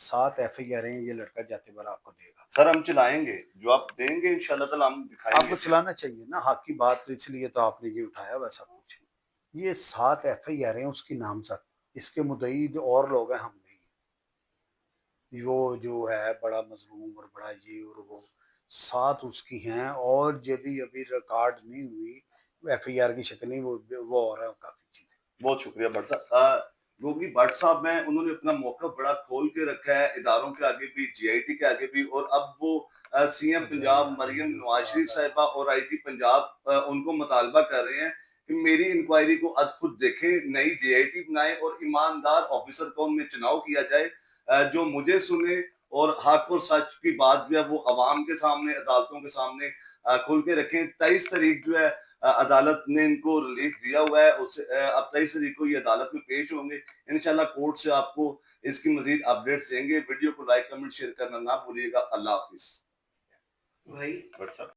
7 FIR हैं, ये लड़का जाते बार आपको देगा। सर हम चलाएंगे, जो आप देंगे इंशाल्लाह ताला हम दिखाएंगे। आपको चलाना चाहिए ना, हक की बात, इसलिए तो आपने ये उठाया वैसा कुछ। ये 7 FIR हैं उसकी नामजद, इसके मुद्दई और लोग हैं, हम नहीं। वो जो है बड़ा मजलूम और बड़ा ये और वो, 7 उसकी हैं, और जब भी अभी रिकॉर्ड नहीं हुई FIR की शक्ल नहीं, वो और है काफी चीजें। बहुत शुक्रिया भट्ट साहब। गोगी भट्ट साहब हैं, उन्होंने अपना मौका बड़ा खोल के रखा है, इदारों के आगे भी, GIT के आगे भी, और अब वो CM पंजाब मरियम नवाज शरीफ साहिबा और IT पंजाब उनको मुतालबा कर रहे हैं कि मेरी इंक्वायरी को अद खुद देखें, नई GIT बनाए और ईमानदार ऑफिसर को उनमें चुनाव किया जाए, जो मुझे सुने और हक और सच की बात जो है वो अवाम के सामने, अदालतों के सामने खुल के रखें। 23 तारीख जो है अदालत ने इनको रिलीफ दिया हुआ है, उससे अब 23 तारीख को ये अदालत में पेश होंगे। इंशाल्लाह कोर्ट से आपको इसकी मजीद अपडेट्स देंगे। वीडियो को लाइक, कमेंट, शेयर करना ना भूलिएगा। अल्लाह हाफिज। भाई व्हाट्सएप